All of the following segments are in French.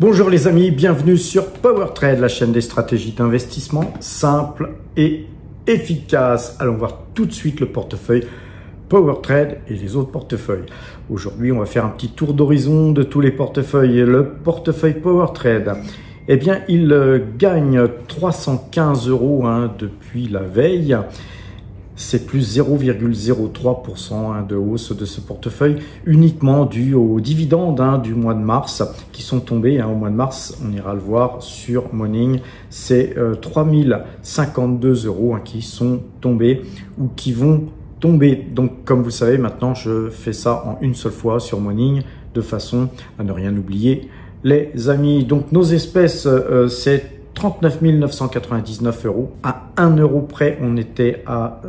Bonjour les amis, bienvenue sur PowerTrade, la chaîne des stratégies d'investissement simples et efficaces. Allons voir tout de suite le portefeuille PowerTrade et les autres portefeuilles. Aujourd'hui, on va faire un petit tour d'horizon de tous les portefeuilles. Le portefeuille PowerTrade, eh bien, il gagne 315 € depuis la veille. C'est plus 0,03% de hausse de ce portefeuille, uniquement dû aux dividendes du mois de mars qui sont tombés. Au mois de mars, on ira le voir sur Morning, c'est 3052 € qui sont tombés ou qui vont tomber. Donc, comme vous savez, maintenant, je fais ça en une seule fois sur Morning de façon à ne rien oublier. Les amis, donc nos espèces, c'est 39 999 €. À 1 € près, on était à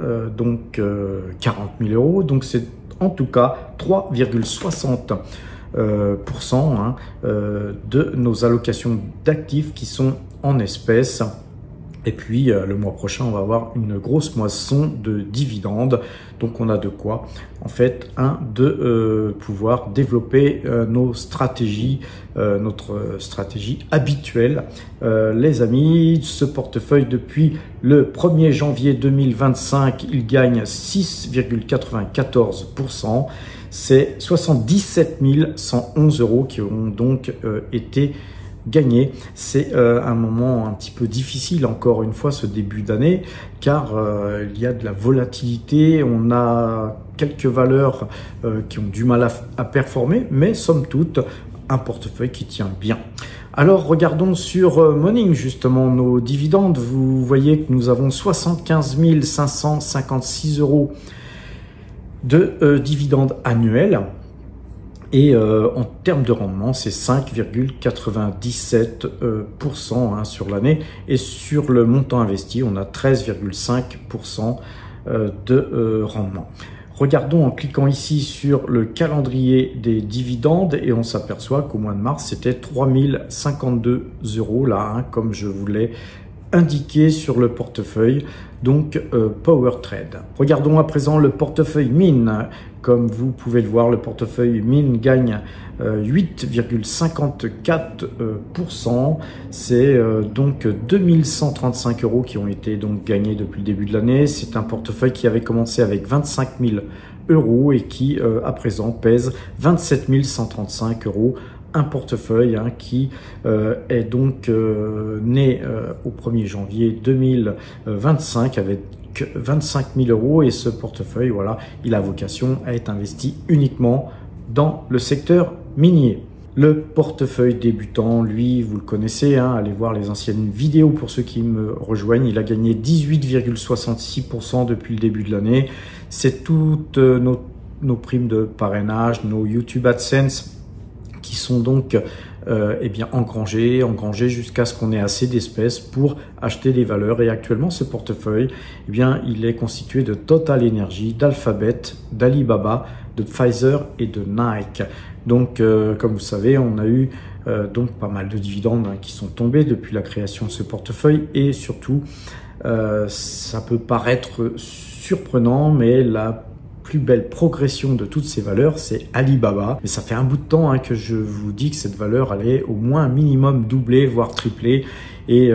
40 000 €. Donc, c'est en tout cas 3,60% de nos allocations d'actifs qui sont en espèces. Et puis, le mois prochain, on va avoir une grosse moisson de dividendes. Donc, on a de quoi, en fait, de pouvoir développer nos stratégies, notre stratégie habituelle. Les amis, ce portefeuille, depuis le 1er janvier 2025, il gagne 6,94%. C'est 77 111 € qui ont donc été gagner. C'est un moment un petit peu difficile encore une fois ce début d'année car il y a de la volatilité, on a quelques valeurs qui ont du mal à performer, mais somme toute un portefeuille qui tient bien. Alors regardons sur Morning justement nos dividendes. Vous voyez que nous avons 75 556 € de dividendes annuels. Et en termes de rendement, c'est 5,97% sur l'année. Et sur le montant investi, on a 13,5% de rendement. Regardons en cliquant ici sur le calendrier des dividendes et on s'aperçoit qu'au mois de mars, c'était 3052 € là, comme je vous l'ai indiqué sur le portefeuille, donc PowerTrade. Regardons à présent le portefeuille Mine. Comme vous pouvez le voir, le portefeuille Mine gagne 8,54%. C'est donc 2135 € qui ont été donc gagnés depuis le début de l'année. C'est un portefeuille qui avait commencé avec 25 000 € et qui à présent pèse 27 135 €. Un portefeuille qui est donc né au 1er janvier 2025 avec 25 000 € et ce portefeuille, voilà, il a vocation à être investi uniquement dans le secteur minier. Le portefeuille débutant, lui, vous le connaissez, allez voir les anciennes vidéos pour ceux qui me rejoignent. Il a gagné 18,66% depuis le début de l'année. C'est toutes nos primes de parrainage, nos YouTube AdSense qui sont donc engrangés jusqu'à ce qu'on ait assez d'espèces pour acheter les valeurs. Et actuellement, ce portefeuille, il est constitué de Total Energy, d'Alphabet, d'Alibaba, de Pfizer et de Nike. Donc, comme vous savez, on a eu donc pas mal de dividendes qui sont tombés depuis la création de ce portefeuille. Et surtout, ça peut paraître surprenant, mais la plus belle progression de toutes ces valeurs, c'est Alibaba. Mais ça fait un bout de temps que je vous dis que cette valeur allait au moins un minimum doubler, voire tripler. Et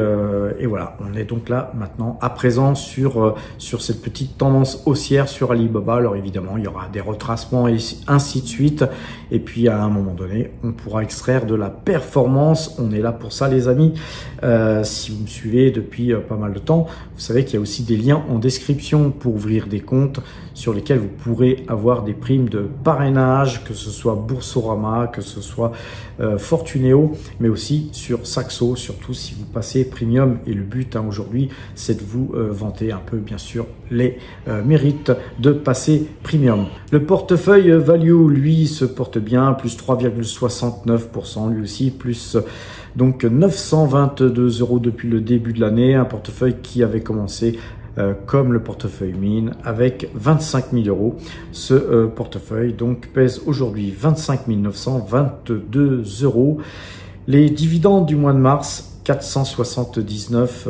voilà, on est donc là maintenant à présent sur cette petite tendance haussière sur Alibaba. Alors évidemment, il y aura des retracements et ainsi de suite. Et puis à un moment donné, on pourra extraire de la performance. On est là pour ça, les amis. Si vous me suivez depuis pas mal de temps, vous savez qu'il y a aussi des liens en description pour ouvrir des comptes sur lesquels vous pourrez avoir des primes de parrainage, que ce soit Boursorama, que ce soit Fortuneo, mais aussi sur Saxo, surtout si vous passez premium. Et le but aujourd'hui, c'est de vous vanter un peu, bien sûr, les mérites de passer premium. Le portefeuille value, lui, se porte bien, plus 3,69%, lui aussi, plus donc 922 € depuis le début de l'année. Un portefeuille qui avait commencé comme le portefeuille Mine avec 25 000 €. Ce portefeuille donc pèse aujourd'hui 25 922 €. Les dividendes du mois de mars, 479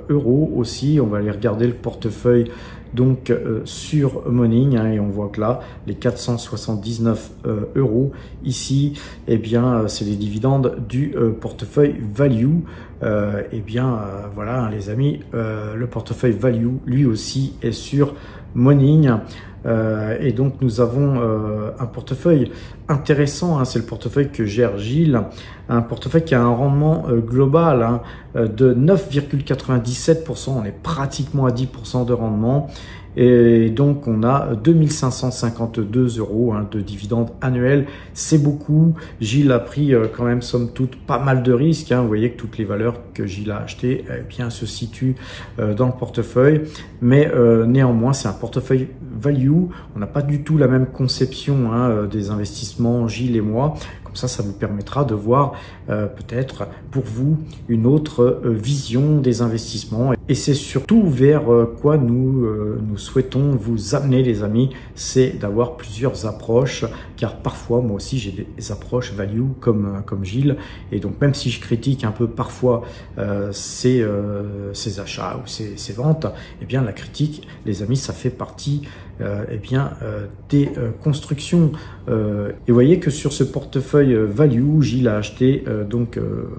€ aussi. On va aller regarder le portefeuille donc sur Morning, hein, et on voit que là, les 479 euros ici, eh bien, c'est les dividendes du portefeuille value. Voilà, hein, les amis, le portefeuille value, lui aussi, est sur Morning. Et donc nous avons un portefeuille intéressant, hein, c'est le portefeuille que gère Gilles, un portefeuille qui a un rendement global, hein, de 9,97%, on est pratiquement à 10% de rendement. Et donc on a 2552 euros, hein, de dividendes annuels, c'est beaucoup. Gilles a pris quand même somme toute pas mal de risques, hein. Vous voyez que toutes les valeurs que Gilles a achetées, eh bien, se situent dans le portefeuille, mais néanmoins c'est un portefeuille value. On n'a pas du tout la même conception, hein, des investissements, Gilles et moi. Comme ça vous permettra de voir peut-être pour vous une autre vision des investissements. Et c'est surtout vers quoi nous souhaitons vous amener, les amis, c'est d'avoir plusieurs approches, car parfois moi aussi j'ai des approches value comme Gilles, et donc même si je critique un peu parfois ces achats ou ces ventes, eh bien la critique, les amis, ça fait partie des constructions. Et vous voyez que sur ce portefeuille value, Gilles a acheté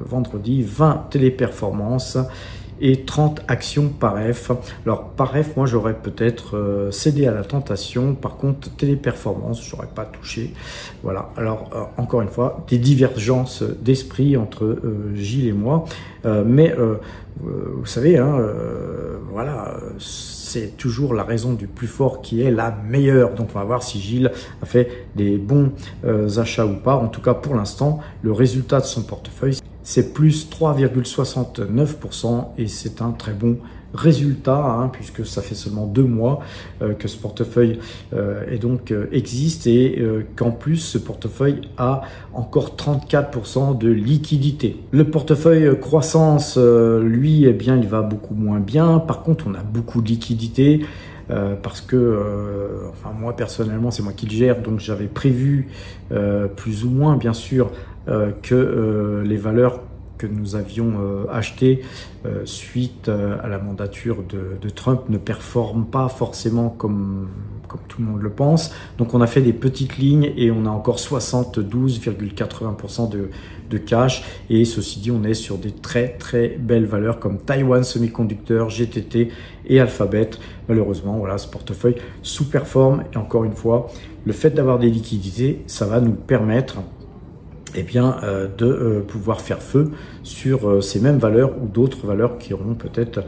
vendredi 20 téléperformances et 30 actions PAREF. Alors PAREF, moi j'aurais peut-être cédé à la tentation. Par contre, téléperformance, j'aurais pas touché. Voilà. Alors encore une fois, des divergences d'esprit entre Gilles et moi. Vous savez, hein, voilà, c'est toujours la raison du plus fort qui est la meilleure. Donc on va voir si Gilles a fait des bons achats ou pas. En tout cas, pour l'instant, le résultat de son portefeuille, c'est plus 3,69%, et c'est un très bon résultat, hein, puisque ça fait seulement 2 mois que ce portefeuille existe, et qu'en plus ce portefeuille a encore 34% de liquidité. Le portefeuille croissance, lui, eh bien, il va beaucoup moins bien. Par contre, on a beaucoup de liquidité. Parce que, moi personnellement, c'est moi qui le gère, donc j'avais prévu plus ou moins, bien sûr, que les valeurs que nous avions achetées suite à la mandature de Trump ne performent pas forcément comme tout le monde le pense. Donc on a fait des petites lignes et on a encore 72,80% de cash. Et ceci dit, on est sur des très très belles valeurs comme Taiwan Semiconductor, GTT et Alphabet. Malheureusement, voilà, ce portefeuille sous-performe. Et encore une fois, le fait d'avoir des liquidités, ça va nous permettre de pouvoir faire feu sur ces mêmes valeurs ou d'autres valeurs qui auront peut-être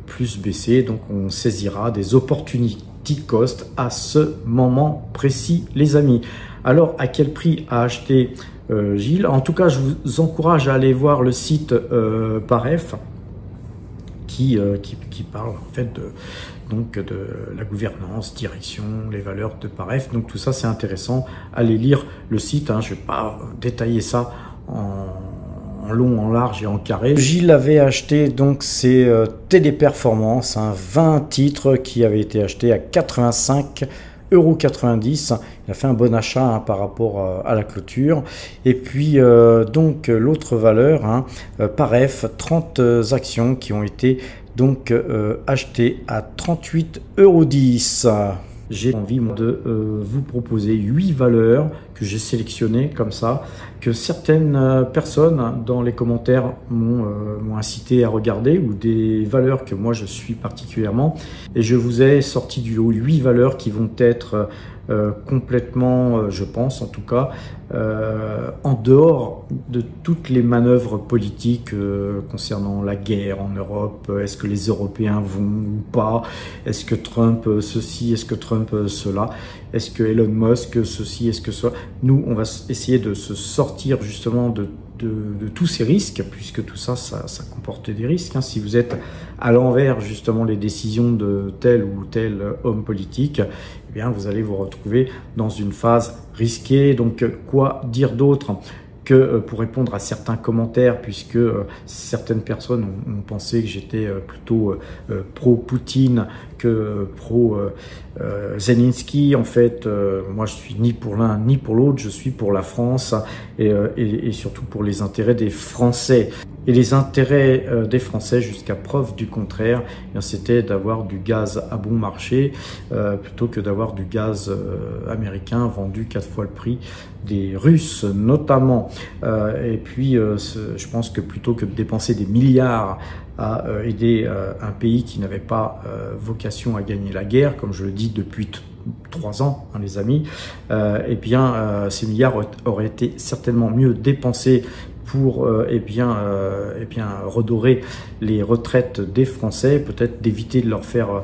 plus baissé. Donc on saisira des opportunités cost à ce moment précis, les amis. Alors à quel prix a acheté Gilles? En tout cas, je vous encourage à aller voir le site PAREF qui parle en fait de la gouvernance, direction, les valeurs de PAREF. Donc tout ça, c'est intéressant. Allez lire le site, hein. Je vais pas détailler ça en long, en large et en carré. Gilles avait acheté donc ces téléperformances, hein, 20 titres qui avaient été achetés à 85,90 €. Il a fait un bon achat, hein, par rapport à la clôture. Et puis donc l'autre valeur, hein, PAREF, 30 actions qui ont été achetées à 38,10 €. J'ai envie de vous proposer 8 valeurs que j'ai sélectionnées comme ça, que certaines personnes dans les commentaires m'ont incité à regarder, ou des valeurs que moi je suis particulièrement. Et je vous ai sorti du lot 8 valeurs qui vont être complètement, je pense en tout cas, en dehors de toutes les manœuvres politiques concernant la guerre en Europe. Est-ce que les Européens vont ou pas? Est-ce que Trump ceci? Est-ce que Trump cela? Est-ce que Elon Musk ceci? Est-ce que cela? Nous, on va essayer de se sortir justement de tous ces risques, puisque tout ça, ça comporte des risques, hein. Si vous êtes à l'envers justement les décisions de tel ou tel homme politique, eh bien vous allez vous retrouver dans une phase risquée. Donc quoi dire d'autre que pour répondre à certains commentaires, puisque certaines personnes ont pensé que j'étais plutôt pro-Poutine que pro-Zelensky. En fait, moi je suis ni pour l'un ni pour l'autre, je suis pour la France et surtout pour les intérêts des Français. Et les intérêts des Français, jusqu'à preuve du contraire, c'était d'avoir du gaz à bon marché plutôt que d'avoir du gaz américain vendu 4 fois le prix des Russes notamment. Et puis, je pense que plutôt que de dépenser des milliards à aider un pays qui n'avait pas vocation à gagner la guerre, comme je le dis depuis 3 ans, hein, les amis, eh bien, ces milliards auraient été certainement mieux dépensés pour redorer les retraites des Français, peut-être d'éviter de leur faire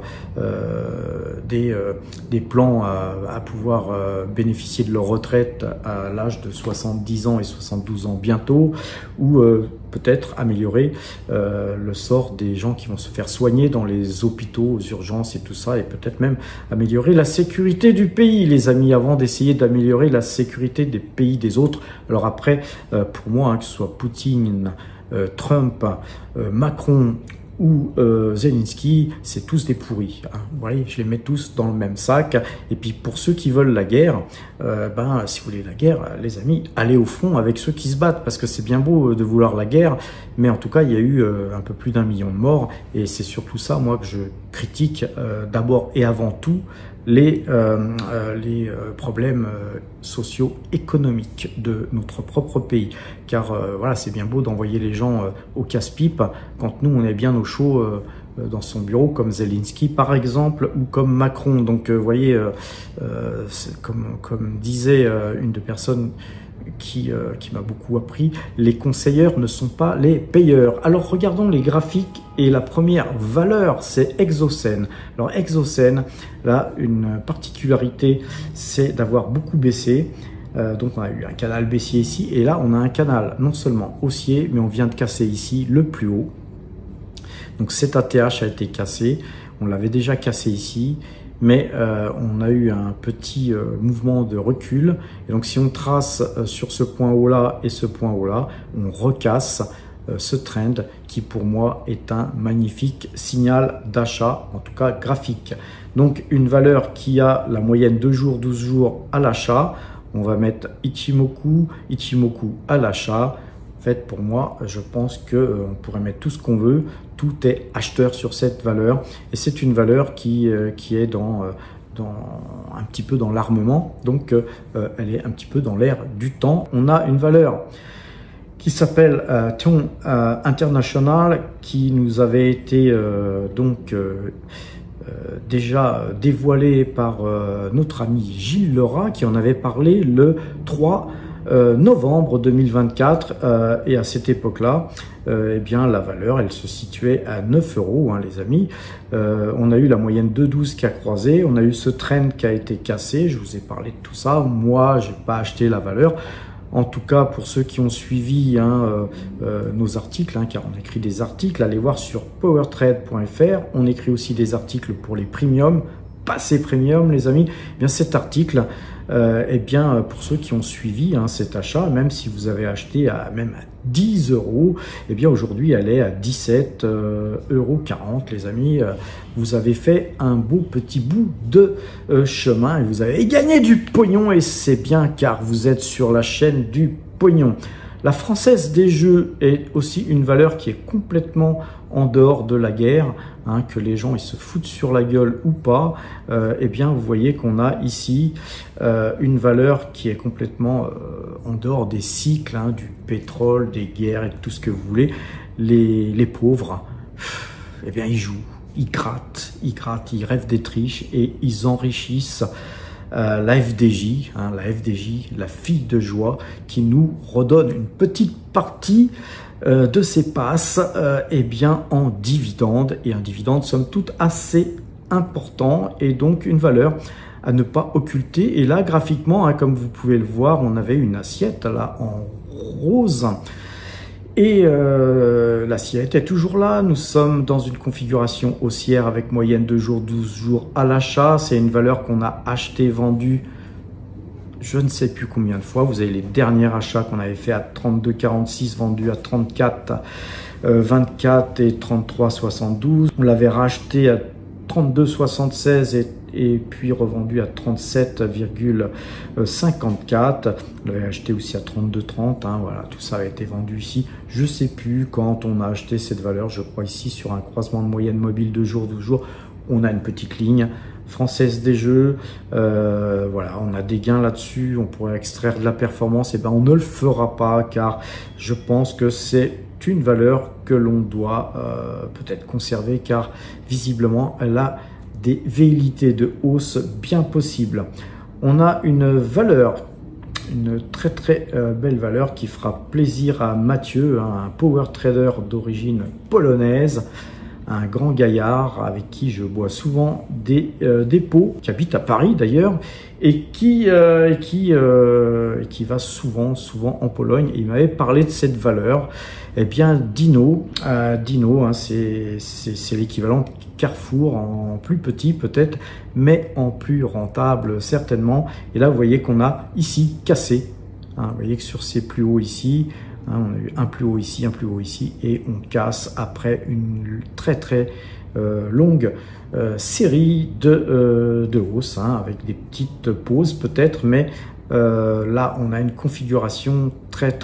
des plans à pouvoir bénéficier de leur retraite à l'âge de 70 ans et 72 ans bientôt, ou peut-être améliorer le sort des gens qui vont se faire soigner dans les hôpitaux, aux urgences et tout ça, et peut-être même améliorer la sécurité du pays, les amis, avant d'essayer d'améliorer la sécurité des pays des autres. Alors après, pour moi, hein, que ce soit Poutine, Trump, Macron ou Zelensky, c'est tous des pourris. Hein. Vous voyez, je les mets tous dans le même sac. Et puis pour ceux qui veulent la guerre, si vous voulez la guerre, les amis, allez au front avec ceux qui se battent, parce que c'est bien beau de vouloir la guerre, mais en tout cas, il y a eu un peu plus d'1 million de morts, et c'est surtout ça, moi, que je critique d'abord et avant tout, les problèmes socio-économiques de notre propre pays. Car voilà, c'est bien beau d'envoyer les gens au casse-pipe quand nous, on est bien au chaud dans son bureau, comme Zelensky par exemple, ou comme Macron. Donc vous voyez, comme disait une des personnes qui m'a beaucoup appris, les conseilleurs ne sont pas les payeurs. Alors regardons les graphiques, et la première valeur, c'est Exocene. Alors Exocene, là, une particularité, c'est d'avoir beaucoup baissé. Donc on a eu un canal baissier ici, et là on a un canal non seulement haussier, mais on vient de casser ici le plus haut. Donc cet ATH a été cassé, on l'avait déjà cassé ici, mais on a eu un petit mouvement de recul. Et donc si on trace sur ce point haut là et ce point haut là, on recasse ce trend qui pour moi est un magnifique signal d'achat, en tout cas graphique. Donc une valeur qui a la moyenne 2 jours, 12 jours à l'achat, on va mettre Ichimoku à l'achat. En fait, pour moi, je pense qu'on pourrait mettre tout ce qu'on veut. Tout est acheteur sur cette valeur. Et c'est une valeur qui est un petit peu dans l'armement. Donc, elle est un petit peu dans l'air du temps. On a une valeur qui s'appelle Thion International, qui nous avait été déjà dévoilé par notre ami Gilles Lerat, qui en avait parlé le 3 novembre 2024, et à cette époque-là, eh bien la valeur, elle se situait à 9 €, hein, les amis. On a eu la moyenne 2,12 qui a croisé, on a eu ce trend qui a été cassé, je vous ai parlé de tout ça. Moi, j'ai pas acheté la valeur. En tout cas, pour ceux qui ont suivi nos articles, hein, car on écrit des articles, allez voir sur powertrade.fr. On écrit aussi des articles pour les premiums, pas ces premiums, les amis. Eh bien, cet article, pour ceux qui ont suivi cet achat, même si vous avez acheté même à 10 €, eh bien aujourd'hui elle est à 17,40 €, les amis. Vous avez fait un beau petit bout de chemin et vous avez gagné du pognon, et c'est bien, car vous êtes sur la chaîne du pognon. La Française des Jeux est aussi une valeur qui est complètement en dehors de la guerre, hein, que les gens ils se foutent sur la gueule ou pas. Eh bien, vous voyez qu'on a ici une valeur qui est complètement en dehors des cycles, hein, du pétrole, des guerres et de tout ce que vous voulez. Les pauvres, eh bien, ils jouent, ils grattent, ils rêvent des triches et ils enrichissent la FDJ, hein, la fille de joie, qui nous redonne une petite partie de ses passes en dividende, et un dividende somme toute assez important, et donc une valeur à ne pas occulter. Et là, graphiquement, hein, comme vous pouvez le voir, on avait une assiette là en rose, et l'assiette est toujours là. Nous sommes dans une configuration haussière avec moyenne 2 jours, 12 jours à l'achat. C'est une valeur qu'on a acheté, vendue je ne sais plus combien de fois. Vous avez les derniers achats qu'on avait fait à 32,46, vendus à 34,24 et 33,72. On l'avait racheté à 32,76 et puis revendu à 37,54. On l'avait acheté aussi à 32,30. Hein, voilà, tout ça a été vendu ici. Je sais plus quand on a acheté cette valeur. Je crois ici sur un croisement de moyenne mobile de jour, 12 jours. On a une petite ligne Française des Jeux. Voilà, on a des gains là-dessus. On pourrait extraire de la performance. Et ben, on ne le fera pas car je pense que c'est une valeur que l'on doit peut-être conserver car visiblement elle a des velléités de hausse bien possibles. On a une valeur, une très belle valeur qui fera plaisir à Mathieu, hein, un power trader d'origine polonaise, un grand gaillard avec qui je bois souvent des pots, qui habite à Paris d'ailleurs, et qui va souvent en Pologne. Et il m'avait parlé de cette valeur. Eh bien, Dino, hein, c'est l'équivalent de Carrefour en plus petit peut-être, mais en plus rentable certainement. Et là, vous voyez qu'on a ici cassé. Hein, vous voyez que sur ces plus hauts ici, hein, on a eu un plus haut ici, un plus haut ici, et on casse après une très longue série de hausses, hein, avec des petites pauses peut-être, mais là on a une configuration très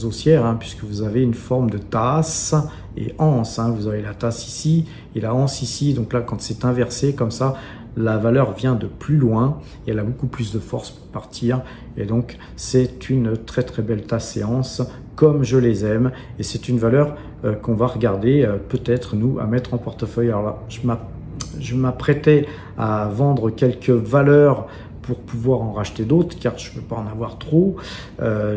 haussière, hein, puisque vous avez une forme de tasse et anse, hein, vous avez la tasse ici et la anse ici. Donc là, quand c'est inversé comme ça, la valeur vient de plus loin et elle a beaucoup plus de force pour partir, et donc c'est une très belle tasse et anse comme je les aime, et c'est une valeur qu'on va regarder peut-être nous à mettre en portefeuille. Alors là, je m'apprêtais à vendre quelques valeurs pour pouvoir en racheter d'autres, car je ne peux pas en avoir trop.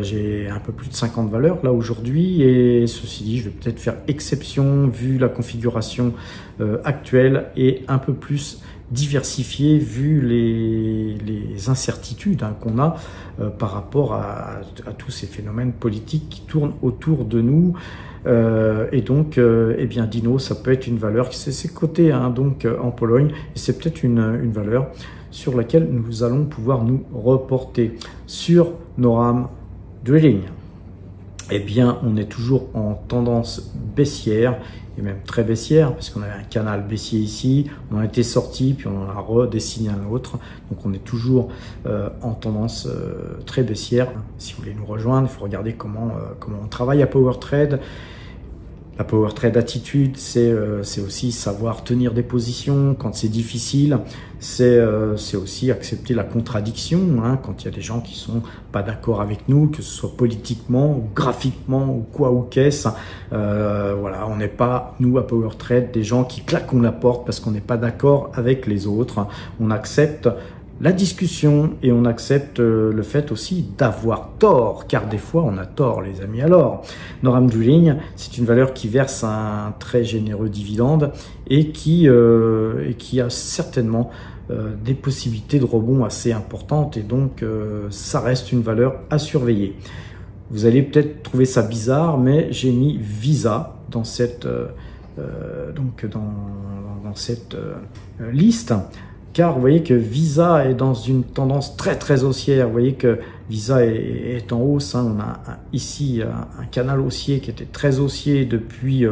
J'ai un peu plus de 50 valeurs là aujourd'hui, et ceci dit, je vais peut-être faire exception vu la configuration actuelle et un peu plus diversifié vu les incertitudes, hein, qu'on a par rapport à tous ces phénomènes politiques qui tournent autour de nous. Et donc, eh bien, Dino, ça peut être une valeur qui c'est coté, hein, donc en Pologne, et c'est peut-être une valeur sur laquelle nous allons pouvoir nous reporter. Sur NORAM Drilling, eh bien, on est toujours en tendance baissière, et même très baissière, parce qu'on avait un canal baissier ici, on en était sorti, puis on en a redessiné un autre. Donc on est toujours en tendance très baissière. Si vous voulez nous rejoindre, il faut regarder comment on travaille à PowerTrade. La Power Trade attitude, c'est aussi savoir tenir des positions quand c'est difficile. C'est aussi accepter la contradiction, hein, quand il y a des gens qui sont pas d'accord avec nous, que ce soit politiquement ou graphiquement ou quoi ou qu'est-ce. Voilà, on n'est pas, nous à Power Trade, des gens qui claquons la porte parce qu'on n'est pas d'accord avec les autres. On accepte la discussion et on accepte le fait aussi d'avoir tort, car des fois on a tort, les amis. Alors, NORAM Drilling, c'est une valeur qui verse un très généreux dividende et qui a certainement des possibilités de rebond assez importantes, et donc ça reste une valeur à surveiller. Vous allez peut-être trouver ça bizarre, mais j'ai mis Visa dans cette liste. Car vous voyez que Visa est dans une tendance très haussière. Vous voyez que Visa est en hausse, hein. On a ici un canal haussier qui était très haussier depuis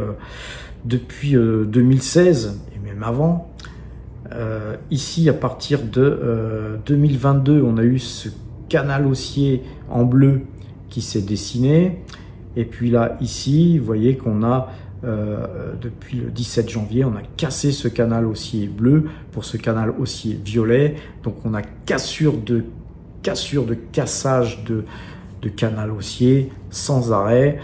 2016 et même avant. Ici, à partir de 2022, on a eu ce canal haussier en bleu qui s'est dessiné. Et puis là, ici, vous voyez qu'on a depuis le 17 janvier, on a cassé ce canal haussier bleu pour ce canal haussier violet. Donc on a cassage de canal haussier sans arrêt.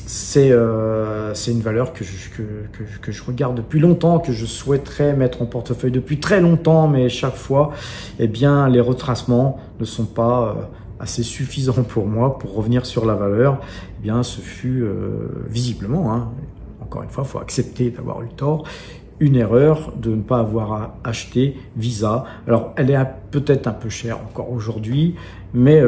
C'est une valeur que je regarde depuis longtemps, que je souhaiterais mettre en portefeuille depuis très longtemps, mais chaque fois, eh bien, les retracements ne sont pas assez suffisant pour moi pour revenir sur la valeur. Eh bien, ce fut visiblement, hein, encore une fois, il faut accepter d'avoir eu tort, une erreur de ne pas avoir acheté Visa. Alors, elle est peut-être un peu chère encore aujourd'hui, mais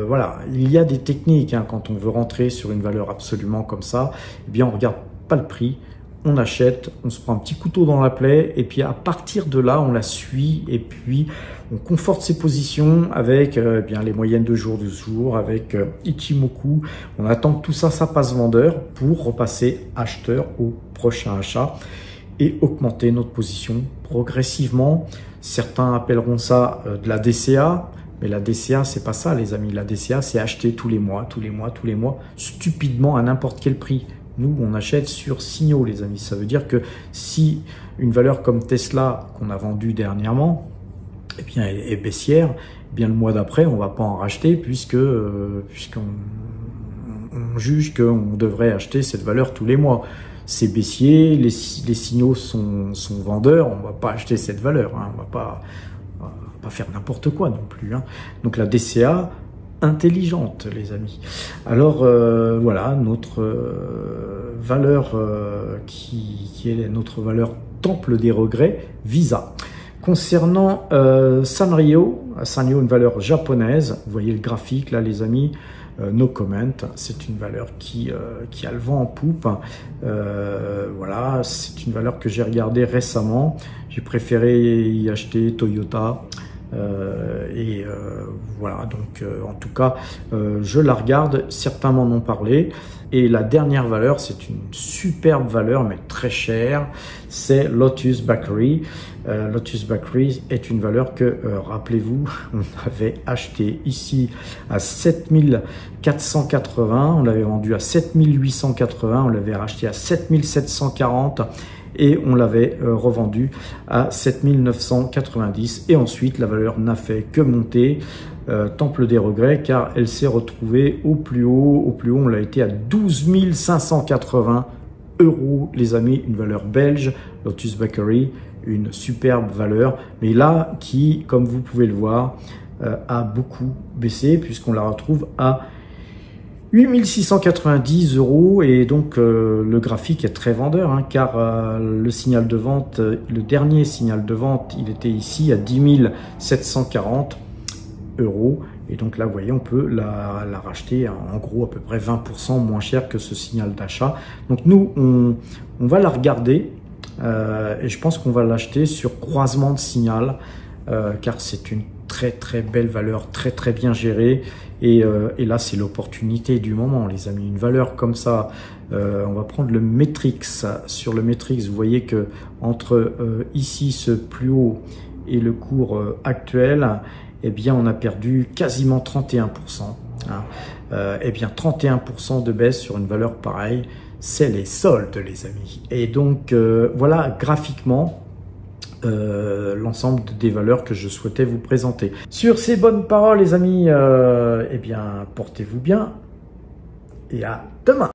voilà, il y a des techniques, hein, quand on veut rentrer sur une valeur absolument comme ça. Eh bien, on regarde pas le prix, on achète, on se prend un petit couteau dans la plaie, et puis à partir de là, on la suit, et puis on conforte ses positions avec eh bien les moyennes de jour, avec Ichimoku. On attend que tout ça, ça passe vendeur pour repasser acheteur au prochain achat. et augmenter notre position progressivement. Certains appelleront ça de la DCA, mais la DCA, c'est pas ça, les amis. La DCA, c'est acheter tous les mois, stupidement à n'importe quel prix. Nous, on achète sur signaux, les amis. Ça veut dire que si une valeur comme Tesla, qu'on a vendue dernièrement, eh bien, est baissière, eh bien, le mois d'après, on va pas en racheter puisqu'on juge qu'on devrait acheter cette valeur tous les mois. C'est baissier, les signaux sont vendeurs, on va pas acheter cette valeur, hein, on va pas faire n'importe quoi non plus, hein. Donc la DCA intelligente, les amis. Alors voilà notre valeur qui est notre valeur temple des regrets, Visa. Concernant Sanrio, une valeur japonaise, vous voyez le graphique là, les amis. No comment, c'est une valeur qui a le vent en poupe. Voilà, c'est une valeur que j'ai regardée récemment. J'ai préféré y acheter Toyota. Voilà, donc en tout cas, je la regarde. Certains m'en ont parlé. Et la dernière valeur, c'est une superbe valeur, mais très chère. C'est Lotus Bakery. Lotus Bakery est une valeur que, rappelez-vous, on avait acheté ici à 7480, on l'avait vendu à 7880, on l'avait racheté à 7740 et on l'avait revendu à 7990. Et ensuite, la valeur n'a fait que monter. Temple des regrets, car elle s'est retrouvée au plus haut, on l'a été à 12 580 €, les amis, une valeur belge, Lotus Bakery, une superbe valeur, mais là, qui, comme vous pouvez le voir, a beaucoup baissé, puisqu'on la retrouve à 8 690 €, et donc le graphique est très vendeur, hein, car le signal de vente, le dernier signal de vente, il était ici à 10 740 €, et donc là vous voyez on peut la racheter en gros à peu près 20% moins cher que ce signal d'achat. Donc nous on va la regarder et je pense qu'on va l'acheter sur croisement de signal, car c'est une très belle valeur, très bien gérée, et là c'est l'opportunité du moment, les amis. Une valeur comme ça, on va prendre le Metrix. Sur le Metrix, vous voyez que entre ici ce plus haut et le cours actuel, eh bien, on a perdu quasiment 31%. Hein. Eh bien, 31% de baisse sur une valeur pareille, c'est les soldes, les amis. Et donc, voilà graphiquement l'ensemble des valeurs que je souhaitais vous présenter. Sur ces bonnes paroles, les amis, eh bien, portez-vous bien et à demain.